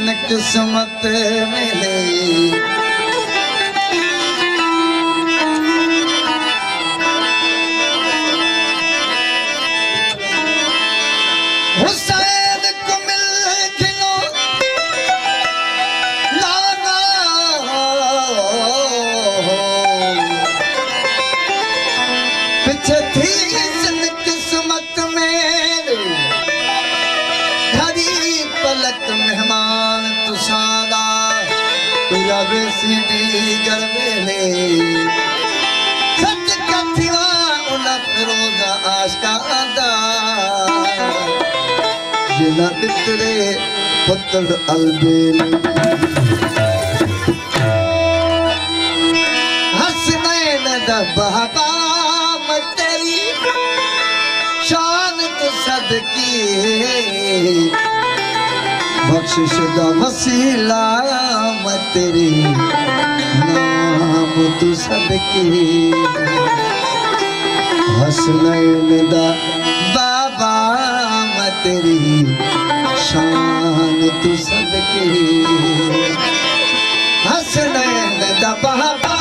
जिन किस्मत मिले हुसैन को मिल खिलो लाना पीछे थी जिन किस्मत में घड़ी पलक मेहमान तुसादा तुझा बेसीडी गरवेले सच कथिवा उन फिरोजा आशका आदा जिना तितरे पुत्र अलबेल हसनैन दा बहबा तेरी शान तो सदकी बख्शिश दा वसीला मैं तेरी नाम तू सदकी हसनैन दा बाबा मैं तेरी शान तू सदकी हसनैन दा बाबा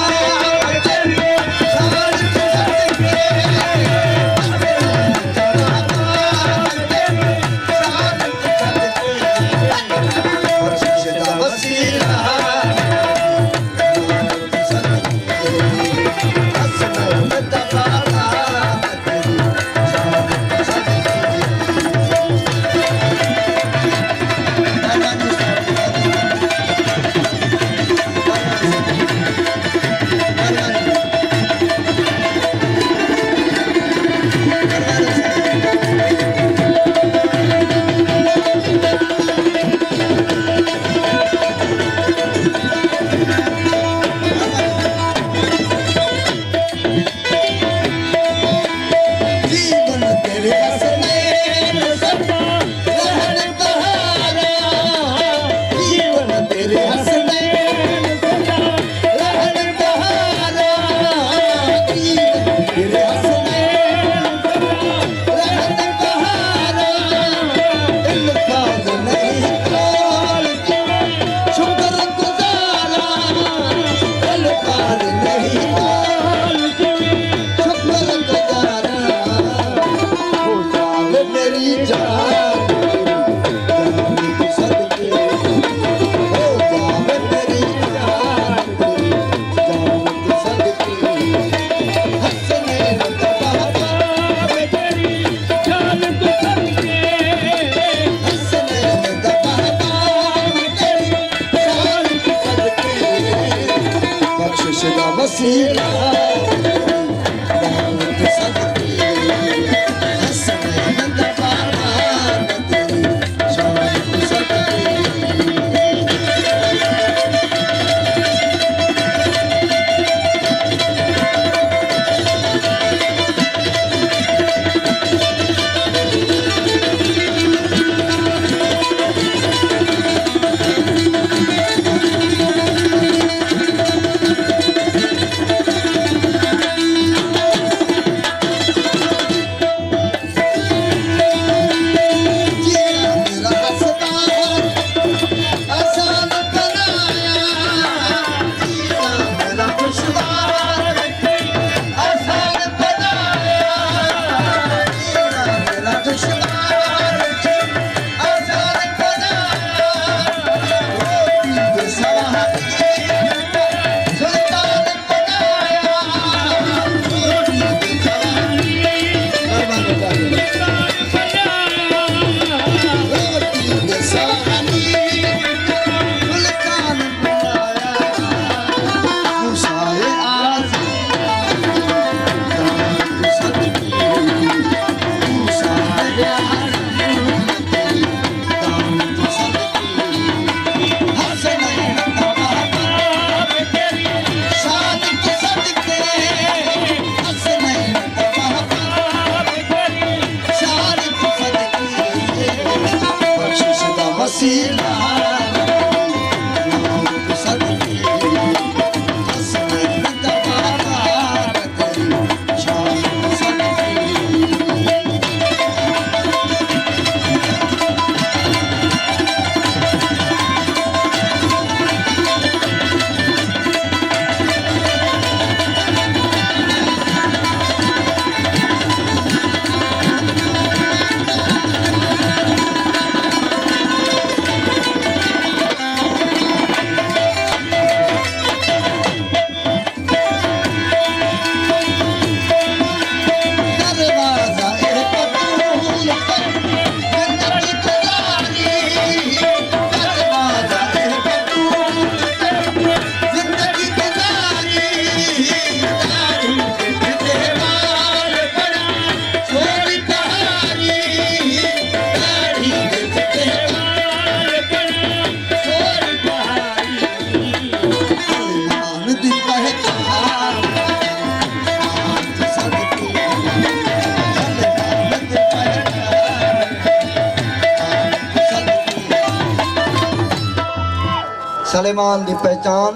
सलेमान दी पहचान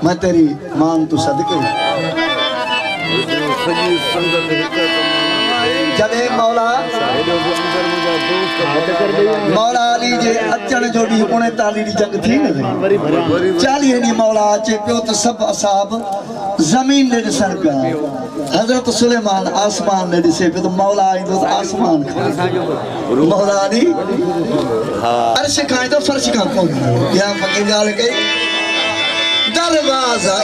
मैं तेरी मान तू सदके जले मौला मौला अली जे अचण जो डी 39 दी जंग थी न 40 दी मौला अचे पियो तो सब असाब जमीन दे ॾिसण पिया हजरत सुलेमान आसमान दे ॾिसे पियो तो मौला ईंदो तो आसमान खां मौला अली अर्श खां तो फर्श खां कोन या फकीर ॻाल्हि कई दरवाज़ा